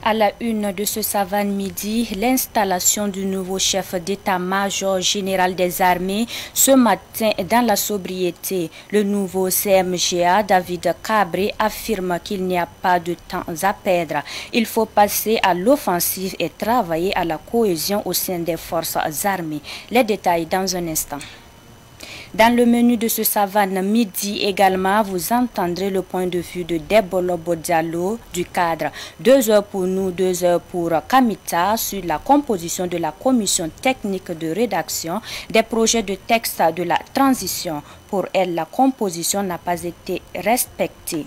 À la une de ce Savane Midi, l'installation du nouveau chef d'état-major général des armées ce matin dans la sobriété. Le nouveau CMGA, David Cabré, affirme qu'il n'y a pas de temps à perdre. Il faut passer à l'offensive et travailler à la cohésion au sein des forces armées. Les détails dans un instant. Dans le menu de ce Savane Midi également, vous entendrez le point de vue de Debolo Diallo du cadre. 2 heures pour nous, 2 heures pour Kamita sur la composition de la commission technique de rédaction des projets de texte de la transition. Pour elle, la composition n'a pas été respectée.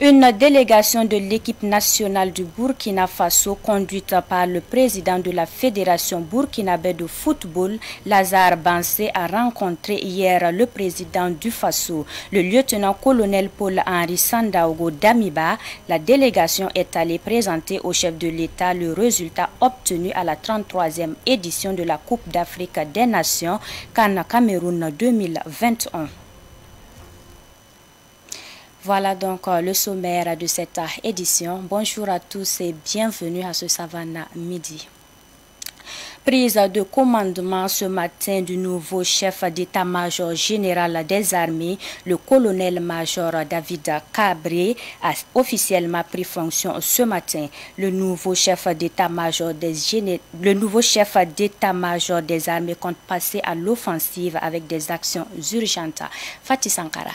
Une délégation de l'équipe nationale du Burkina Faso, conduite par le président de la Fédération burkinabé de football, Lazare Bansé, a rencontré hier le président du Faso, le lieutenant-colonel Paul-Henri Sandaogo Damiba. La délégation est allée présenter au chef de l'État le résultat obtenu à la 33e édition de la Coupe d'Afrique des Nations, CAN Cameroun 2021. Voilà donc le sommaire de cette édition. Bonjour à tous et bienvenue à ce Savane Midi. Prise de commandement ce matin du nouveau chef d'état-major général des armées, le colonel-major David Cabré a officiellement pris fonction ce matin. Le nouveau chef d'état-major des armées compte passer à l'offensive avec des actions urgentes. Fatih Sankara.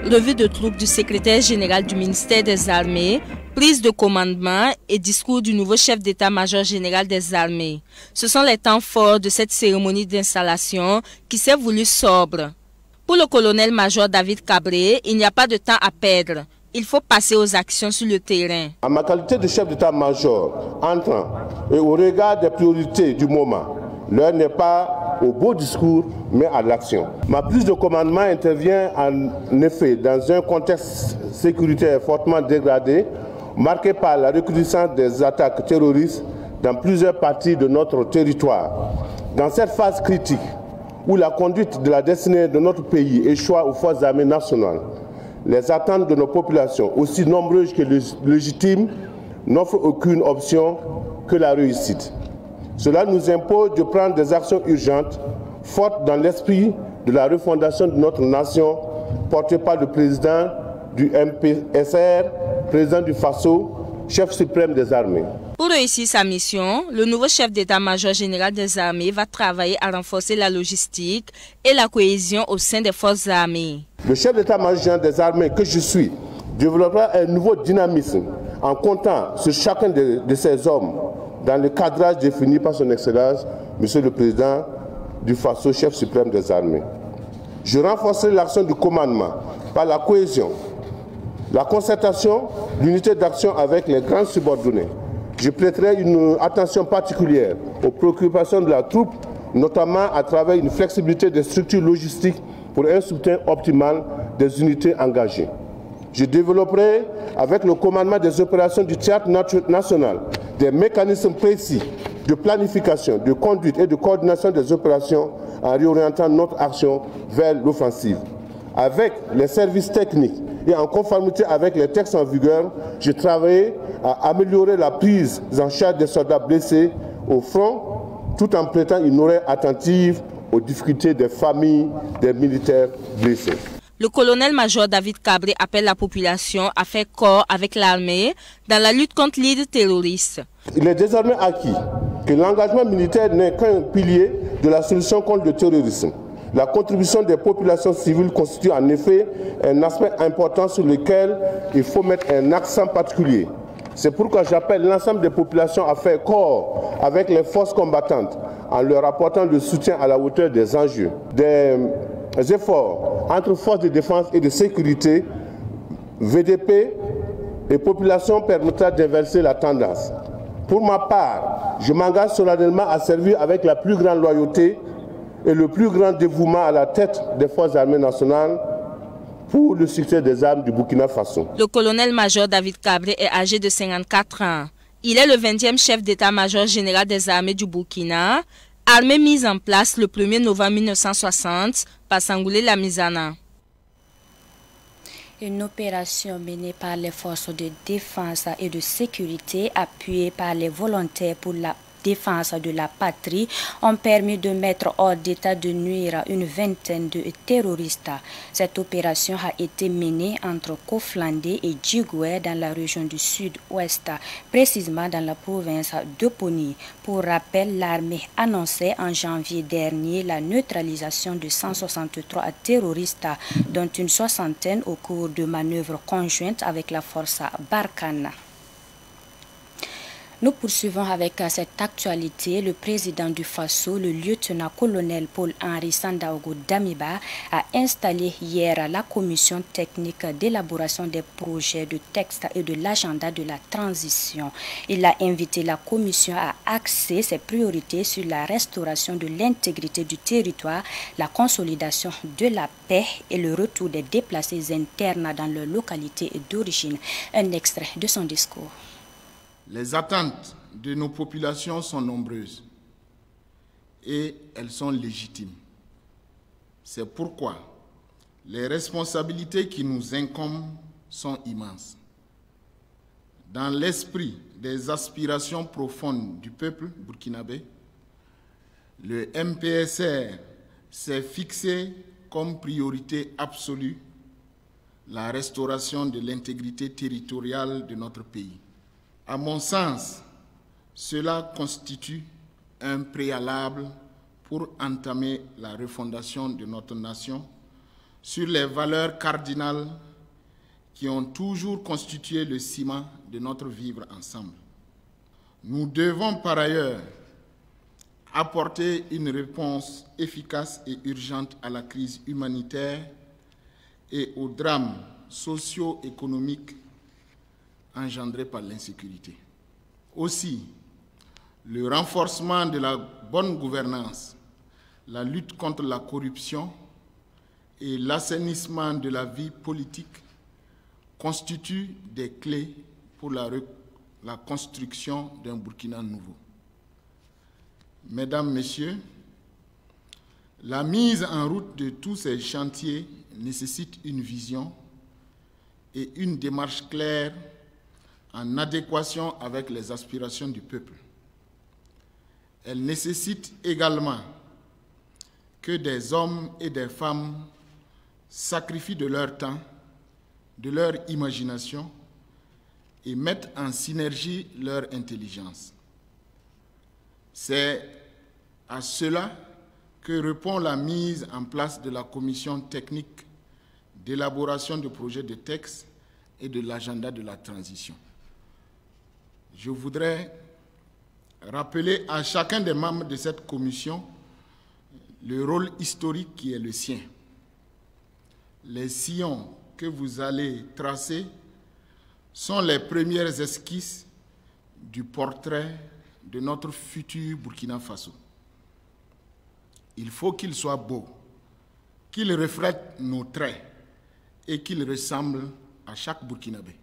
Revue de troupes du secrétaire général du ministère des Armées, prise de commandement et discours du nouveau chef d'état-major général des armées. Ce sont les temps forts de cette cérémonie d'installation qui s'est voulue sobre. Pour le colonel-major David Cabré, il n'y a pas de temps à perdre. Il faut passer aux actions sur le terrain. En ma qualité de chef d'état-major, entrant et au regard des priorités du moment, l'heure n'est pas au beau discours, mais à l'action. Ma prise de commandement intervient en effet dans un contexte sécuritaire fortement dégradé, marqué par la recrudescence des attaques terroristes dans plusieurs parties de notre territoire. Dans cette phase critique, où la conduite de la destinée de notre pays échoue aux forces armées nationales, les attentes de nos populations, aussi nombreuses que légitimes, n'offrent aucune option que la réussite. Cela nous impose de prendre des actions urgentes, fortes dans l'esprit de la refondation de notre nation, portée par le président du MPSR, président du Faso, chef suprême des armées. Pour réussir sa mission, le nouveau chef d'état-major général des armées va travailler à renforcer la logistique et la cohésion au sein des forces armées. Le chef d'état-major général des armées que je suis développera un nouveau dynamisme en comptant sur chacun de ces hommes dans le cadrage défini par son Excellence, Monsieur le Président du Faso, chef suprême des armées. Je renforcerai l'action du commandement par la cohésion, la concertation, l'unité d'action avec les grands subordonnés. Je prêterai une attention particulière aux préoccupations de la troupe, notamment à travers une flexibilité des structures logistiques pour un soutien optimal des unités engagées. Je développerai avec le commandement des opérations du théâtre national des mécanismes précis de planification, de conduite et de coordination des opérations en réorientant notre action vers l'offensive. Avec les services techniques et en conformité avec les textes en vigueur, je travaillerai à améliorer la prise en charge des soldats blessés au front tout en prêtant une oreille attentive aux difficultés des familles des militaires blessés. Le colonel-major David Cabré appelle la population à faire corps avec l'armée dans la lutte contre l'île terroriste. Il est désormais acquis que l'engagement militaire n'est qu'un pilier de la solution contre le terrorisme. La contribution des populations civiles constitue en effet un aspect important sur lequel il faut mettre un accent particulier. C'est pourquoi j'appelle l'ensemble des populations à faire corps avec les forces combattantes en leur apportant le soutien à la hauteur des enjeux. Des efforts entre forces de défense et de sécurité, VDP et population permettra d'inverser la tendance. Pour ma part, je m'engage solennellement à servir avec la plus grande loyauté et le plus grand dévouement à la tête des forces armées nationales pour le succès des armes du Burkina Faso. Le colonel-major David Cabré est âgé de 54 ans. Il est le 20e chef d'état-major général des armées du Burkina, armée mise en place le 1er novembre 1960 par Sangoulé Lamizana. Une opération menée par les forces de défense et de sécurité appuyées par les volontaires pour la défense de la patrie ont permis de mettre hors d'état de nuire une vingtaine de terroristes. Cette opération a été menée entre Koflandé et Djigoué dans la région du sud-ouest, précisément dans la province de Poni. Pour rappel, l'armée annonçait en janvier dernier la neutralisation de 163 terroristes, dont une soixantaine au cours de manœuvres conjointes avec la force Barkhane. Nous poursuivons avec cette actualité. Le président du Faso, le lieutenant-colonel Paul-Henri Sandaogo Damiba, a installé hier la commission technique d'élaboration des projets de texte et de l'agenda de la transition. Il a invité la commission à axer ses priorités sur la restauration de l'intégrité du territoire, la consolidation de la paix et le retour des déplacés internes dans leur localité d'origine. Un extrait de son discours. Les attentes de nos populations sont nombreuses et elles sont légitimes. C'est pourquoi les responsabilités qui nous incombent sont immenses. Dans l'esprit des aspirations profondes du peuple burkinabé, le MPSR s'est fixé comme priorité absolue la restauration de l'intégrité territoriale de notre pays. À mon sens, cela constitue un préalable pour entamer la refondation de notre nation sur les valeurs cardinales qui ont toujours constitué le ciment de notre vivre ensemble. Nous devons par ailleurs apporter une réponse efficace et urgente à la crise humanitaire et aux drames socio-économiques engendrés par l'insécurité. Aussi, le renforcement de la bonne gouvernance, la lutte contre la corruption et l'assainissement de la vie politique constituent des clés pour la construction d'un Burkina nouveau. Mesdames, Messieurs, la mise en route de tous ces chantiers nécessite une vision et une démarche claire en adéquation avec les aspirations du peuple. Elle nécessite également que des hommes et des femmes sacrifient de leur temps, de leur imagination et mettent en synergie leur intelligence. C'est à cela que répond la mise en place de la commission technique d'élaboration de projets de texte et de l'agenda de la transition. Je voudrais rappeler à chacun des membres de cette commission le rôle historique qui est le sien. Les sillons que vous allez tracer sont les premières esquisses du portrait de notre futur Burkina Faso. Il faut qu'il soit beau, qu'il reflète nos traits et qu'il ressemble à chaque Burkinabé.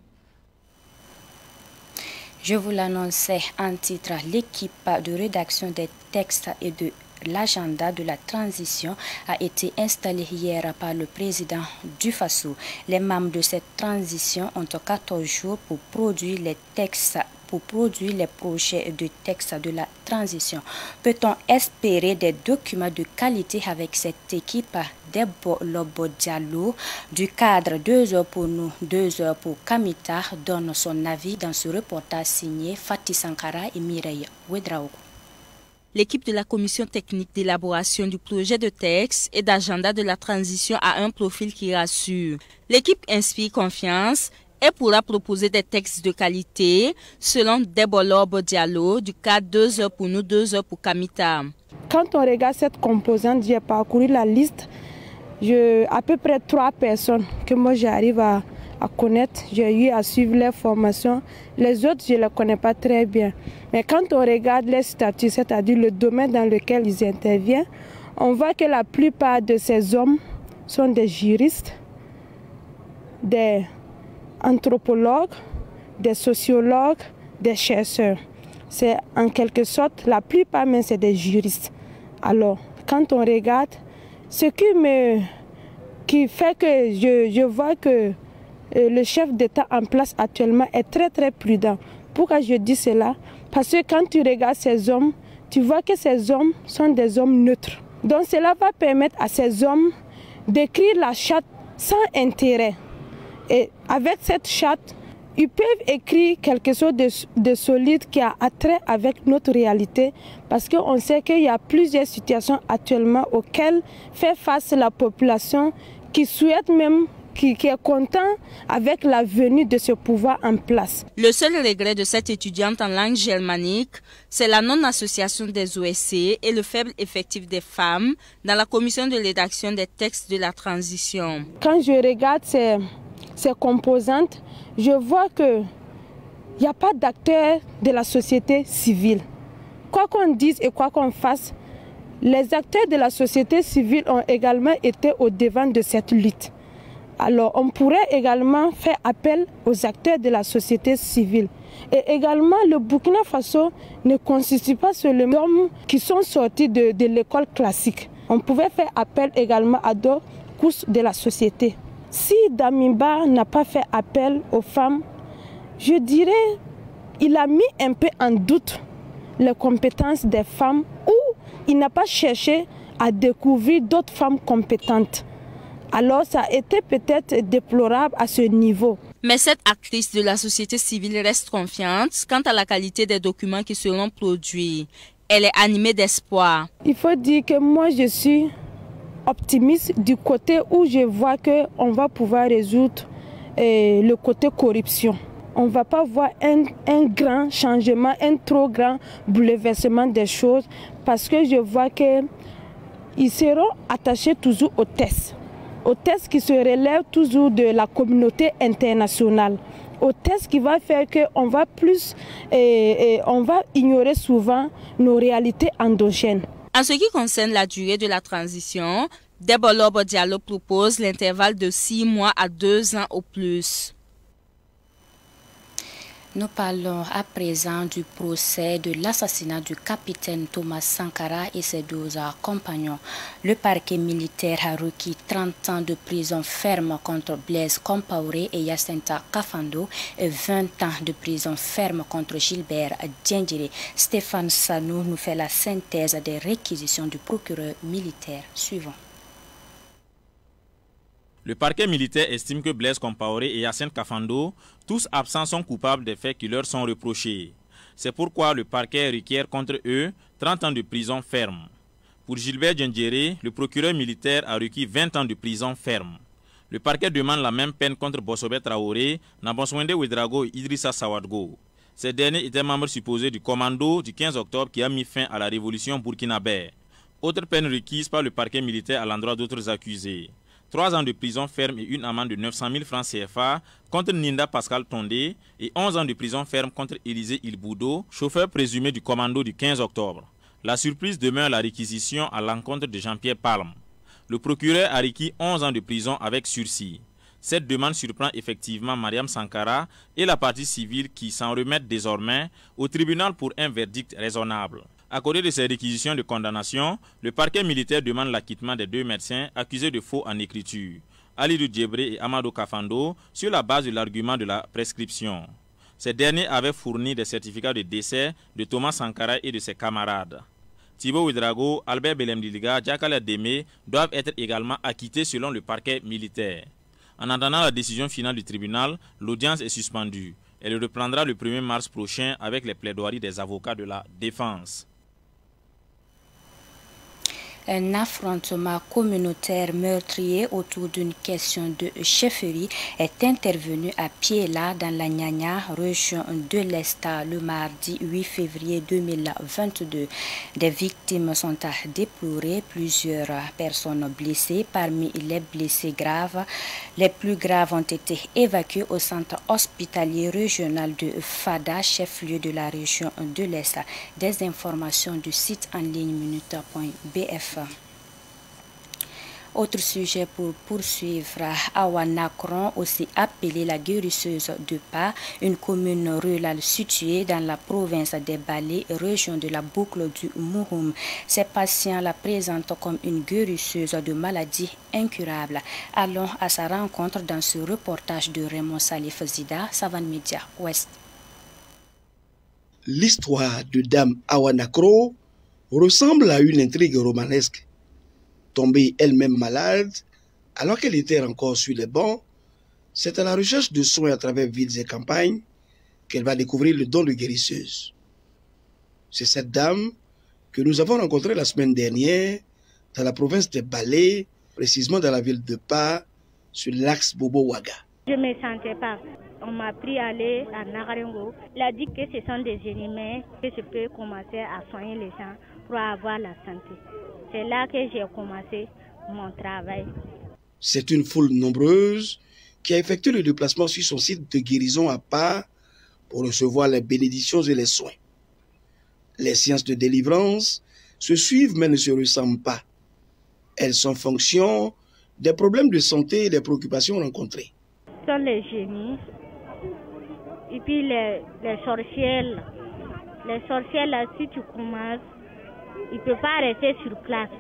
Je vous l'annonçais en titre, l'équipe de rédaction des textes et de l'agenda de la transition a été installée hier par le président du Faso. Les membres de cette transition ont 14 jours pour produire les textes, pour produire les projets de texte de la transition. Peut-on espérer des documents de qualité avec cette équipe? Debo Lobo Diallo du cadre 2 heures pour nous, 2 heures pour Kamita donne son avis dans ce reportage signé Fatih Sankara et Mireille Ouedraogo. L'équipe de la commission technique d'élaboration du projet de texte et d'agenda de la transition a un profil qui rassure. L'équipe inspire confiance et pourra proposer des textes de qualité selon Debo Lobo Diallo du cadre 2 heures pour nous, 2 heures pour Kamita. Quand on regarde cette composante, j'ai parcouru la liste. À peu près 3 personnes que moi j'arrive à connaître. J'ai eu à suivre les formations. Les autres, je ne les connais pas très bien. Mais quand on regarde les statuts, c'est-à-dire le domaine dans lequel ils interviennent, on voit que la plupart de ces hommes sont des juristes, des anthropologues, des sociologues, des chercheurs. C'est en quelque sorte, la plupart même, c'est des juristes. Alors, quand on regarde, ce qui fait que je vois que le chef d'État en place actuellement est très très prudent. Pourquoi je dis cela? Parce que quand tu regardes ces hommes, tu vois que ces hommes sont des hommes neutres. Donc cela va permettre à ces hommes d'écrire la charte sans intérêt. Et avec cette charte, ils peuvent écrire quelque chose de solide qui a attrait avec notre réalité, parce qu'on sait qu'il y a plusieurs situations actuellement auxquelles fait face la population qui souhaite même, qui est content avec la venue de ce pouvoir en place. Le seul regret de cette étudiante en langue germanique, c'est la non-association des OSC et le faible effectif des femmes dans la commission de rédaction des textes de la transition. Quand je regarde ces composantes, je vois qu'il n'y a pas d'acteurs de la société civile. Quoi qu'on dise et quoi qu'on fasse, les acteurs de la société civile ont également été au devant de cette lutte. Alors on pourrait également faire appel aux acteurs de la société civile. Et également le Burkina Faso ne constitue pas seulement d'hommes qui sont sortis de l'école classique. On pouvait faire appel également à d'autres couches de la société. Si Damiba n'a pas fait appel aux femmes, je dirais qu'il a mis un peu en doute les compétences des femmes ou il n'a pas cherché à découvrir d'autres femmes compétentes. Alors ça a été peut-être déplorable à ce niveau. Mais cette actrice de la société civile reste confiante quant à la qualité des documents qui seront produits. Elle est animée d'espoir. Il faut dire que moi je suis optimiste du côté où je vois qu'on va pouvoir résoudre le côté corruption. On ne va pas voir un grand changement, un trop grand bouleversement des choses, parce que je vois qu'ils seront attachés toujours aux tests qui se relèvent toujours de la communauté internationale, aux tests qui va faire qu'on va on va ignorer souvent nos réalités endogènes. En ce qui concerne la durée de la transition, Debolobo Diallo propose l'intervalle de 6 mois à 2 ans au plus. Nous parlons à présent du procès de l'assassinat du capitaine Thomas Sankara et ses 12 compagnons. Le parquet militaire a requis 30 ans de prison ferme contre Blaise Compaoré et Jacinta Kafando et 20 ans de prison ferme contre Gilbert Diendéré. Stéphane Sanou nous fait la synthèse des réquisitions du procureur militaire suivant. Le parquet militaire estime que Blaise Compaoré et Hyacinthe Kafando, tous absents, sont coupables des faits qui leur sont reprochés. C'est pourquoi le parquet requiert contre eux 30 ans de prison ferme. Pour Gilbert Diendéré, le procureur militaire a requis 20 ans de prison ferme. Le parquet demande la même peine contre Bossobé Traoré, Nabonswende Ouedraogo et Idrissa Sawadgo. Ces derniers étaient membres supposés du commando du 15 octobre qui a mis fin à la révolution burkinabé. Autre peine requise par le parquet militaire à l'endroit d'autres accusés. 3 ans de prison ferme et une amende de 900 000 francs CFA contre Ninda Pascal Tondé et 11 ans de prison ferme contre Élisée Ilboudo, chauffeur présumé du commando du 15 octobre. La surprise demeure la réquisition à l'encontre de Jean-Pierre Palme. Le procureur a requis 11 ans de prison avec sursis. Cette demande surprend effectivement Mariam Sankara et la partie civile qui s'en remettent désormais au tribunal pour un verdict raisonnable. À côté de ces réquisitions de condamnation, le parquet militaire demande l'acquittement des 2 médecins accusés de faux en écriture, Alidou Djebré et Amadou Kafando, sur la base de l'argument de la prescription. Ces derniers avaient fourni des certificats de décès de Thomas Sankara et de ses camarades. Thibaut Ouedraogo, Albert Belemdiliga, Diakala Démé doivent être également acquittés selon le parquet militaire. En attendant la décision finale du tribunal, l'audience est suspendue. Elle reprendra le 1er mars prochain avec les plaidoiries des avocats de la défense. Un affrontement communautaire meurtrier autour d'une question de chefferie est intervenu à Piela dans la Nyanya, région de l'Est, le mardi 8 février 2022. Des victimes sont à déplorer, plusieurs personnes blessées. Parmi les blessés graves, les plus graves ont été évacués au centre hospitalier régional de Fada, chef-lieu de la région de l'Est. Des informations du site en ligne minute.bf. Autre sujet pour poursuivre, Awa Nakron, aussi appelée la guérisseuse de pas, une commune rurale située dans la province des Balais, région de la boucle du Mouhoum. Ces patients la présentent comme une guérisseuse de maladies incurables. Allons à sa rencontre dans ce reportage de Raymond Salif Zida, Savane Média Ouest. L'histoire de Dame Awa Nakro ressemble à une intrigue romanesque. Tombée elle-même malade, alors qu'elle était encore sur les bancs, c'est à la recherche de soins à travers villes et campagnes qu'elle va découvrir le don de guérisseuse. C'est cette dame que nous avons rencontrée la semaine dernière dans la province des Balais, précisément dans la ville de Pa, sur l'axe Bobo-Ouaga. Je ne me sentais pas. On m'a pris à aller à Nagarengo. Il a dit que ce sont des ennemis, que je peux commencer à soigner les gens pour avoir la santé. C'est là que j'ai commencé mon travail. C'est une foule nombreuse qui a effectué le déplacement sur son site de guérison à Pa pour recevoir les bénédictions et les soins. Les séances de délivrance se suivent mais ne se ressemblent pas. Elles sont fonction des problèmes de santé et des préoccupations rencontrées. Ce sont les génies et puis les sorcières. Les sorcières, là, si tu commences, ils ne peuvent pas rester sur place.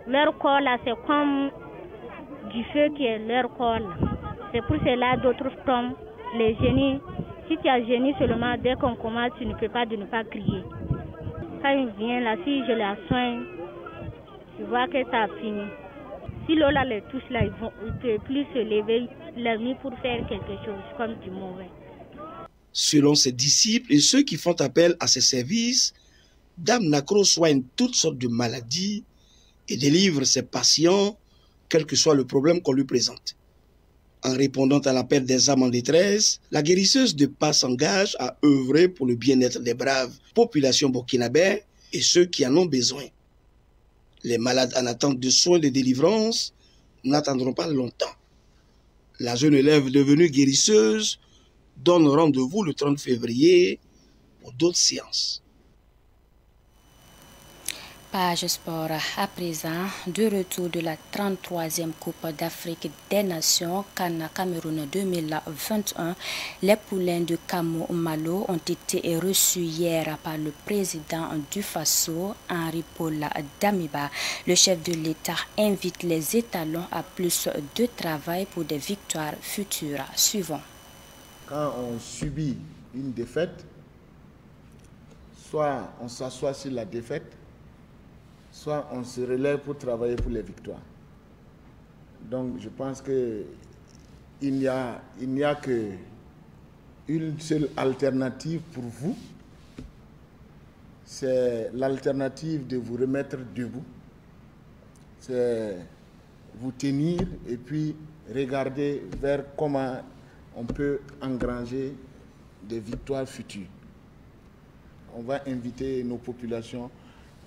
Leur corps, là, c'est comme du feu qui est leur corps. Là. C'est pour cela d'autres tombent. Les génies, si tu as génie seulement, dès qu'on commence, tu ne peux pas de ne pas crier. Quand ils viennent là, si je la soigne, tu vois que ça a fini. Si l'eau là les touche là, ils ne peuvent plus se lever la nuit pour faire quelque chose comme du mauvais. Selon ses disciples et ceux qui font appel à ses services, Dame Nakro soigne toutes sortes de maladies et délivre ses patients, quel que soit le problème qu'on lui présente. En répondant à l'appel des âmes en détresse, la guérisseuse de Pa s'engage à œuvrer pour le bien-être des braves populations burkinabè et ceux qui en ont besoin. Les malades en attente de soins de délivrance n'attendront pas longtemps. La jeune élève devenue guérisseuse donne rendez-vous le 30 février pour d'autres séances. Page sport à présent, de retour de la 33e Coupe d'Afrique des Nations CAN Cameroun 2021, les poulains de Kamo Malo ont été reçus hier par le président du Faso, Henri Paul Damiba. Le chef de l'État invite les étalons à plus de travail pour des victoires futures. Suivons. Quand on subit une défaite, soit on s'assoit sur la défaite, soit on se relève pour travailler pour les victoires. Donc je pense qu'il n'y a qu'une seule alternative pour vous, c'est l'alternative de vous remettre debout, c'est vous tenir et puis regarder vers comment on peut engranger des victoires futures. On va inviter nos populations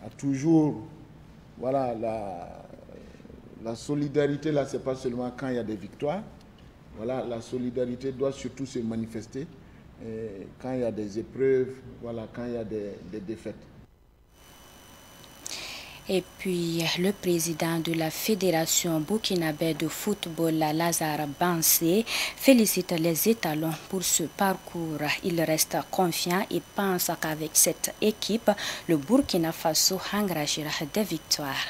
à toujours, voilà, la solidarité là, c'est pas seulement quand il y a des victoires. Voilà, la solidarité doit surtout se manifester quand il y a des épreuves, voilà, quand il y a des défaites. Et puis, le président de la Fédération burkinabè de football, Lazare Bansé, félicite les étalons pour ce parcours. Il reste confiant et pense qu'avec cette équipe, le Burkina Faso engagera des victoires.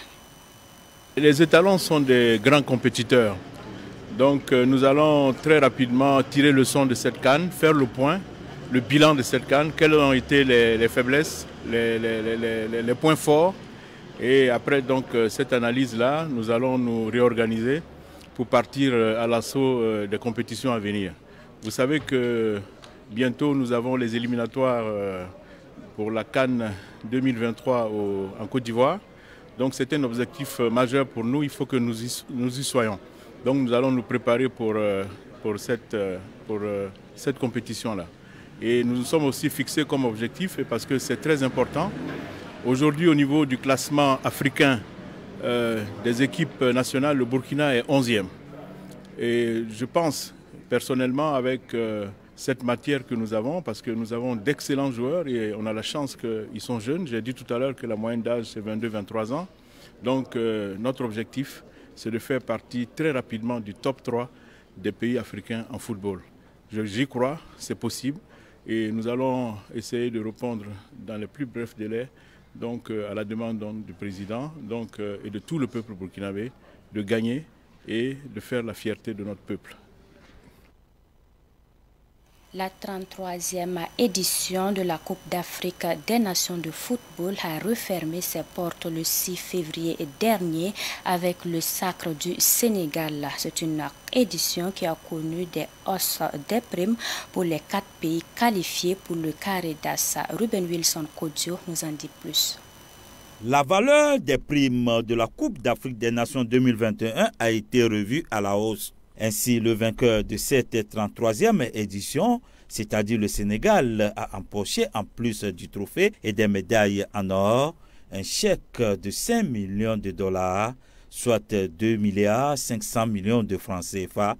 Les étalons sont des grands compétiteurs. Donc, nous allons très rapidement tirer le leçon de cette CAN, faire le point, le bilan de cette CAN, quelles ont été les faiblesses, les points forts. Et après donc cette analyse-là, nous allons nous réorganiser pour partir à l'assaut des compétitions à venir. Vous savez que bientôt nous avons les éliminatoires pour la CAN 2023 en Côte d'Ivoire. Donc c'est un objectif majeur pour nous, il faut que nous y soyons. Donc nous allons nous préparer pour cette compétition-là. Et nous nous sommes aussi fixés comme objectif, parce que c'est très important. Aujourd'hui, au niveau du classement africain des équipes nationales, le Burkina est 11e. Et je pense personnellement avec cette matière que nous avons, parce que nous avons d'excellents joueurs et on a la chance qu'ils sont jeunes. J'ai dit tout à l'heure que la moyenne d'âge c'est 22-23 ans. Donc notre objectif c'est de faire partie très rapidement du top 3 des pays africains en football. J'y crois, c'est possible et nous allons essayer de répondre dans les plus brefs délais donc, à la demande du président et de tout le peuple burkinabé de gagner et de faire la fierté de notre peuple. La 33e édition de la Coupe d'Afrique des Nations de football a refermé ses portes le 6 février dernier avec le sacre du Sénégal. C'est une édition qui a connu des hausses des primes pour les 4 pays qualifiés pour le carré d'as. Ruben Wilson Kodio nous en dit plus. La valeur des primes de la Coupe d'Afrique des Nations 2021 a été revue à la hausse. Ainsi, le vainqueur de cette 33e édition, c'est-à-dire le Sénégal, a empoché en plus du trophée et des médailles en or, un chèque de 5 millions de dollars, soit 2 milliards 500 millions de francs CFA,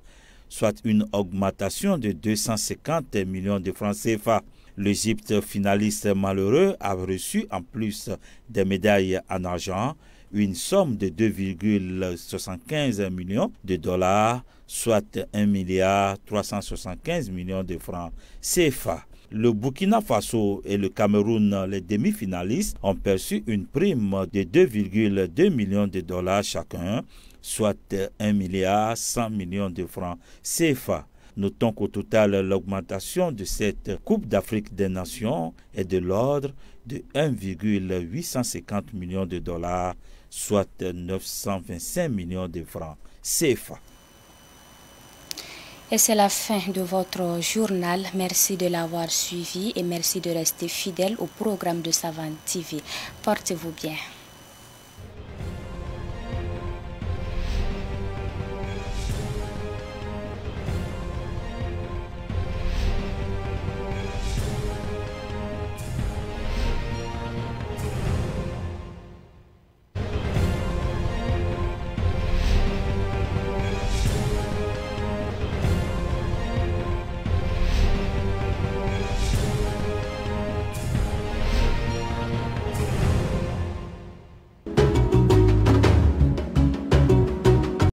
soit une augmentation de 250 millions de francs CFA. L'Égypte, finaliste malheureux, a reçu en plus des médailles en argent, une somme de 2,75 millions de dollars, soit 1 milliard 375 millions de francs CFA. Le Burkina Faso et le Cameroun, les demi-finalistes, ont perçu une prime de 2,2 millions de dollars chacun, soit 1 milliard 100 millions de francs CFA. Notons qu'au total, l'augmentation de cette Coupe d'Afrique des Nations est de l'ordre de 1,850 millions de dollars, soit 925 millions de francs CFA. Et c'est la fin de votre journal. Merci de l'avoir suivi et merci de rester fidèle au programme de Savane TV. Portez-vous bien.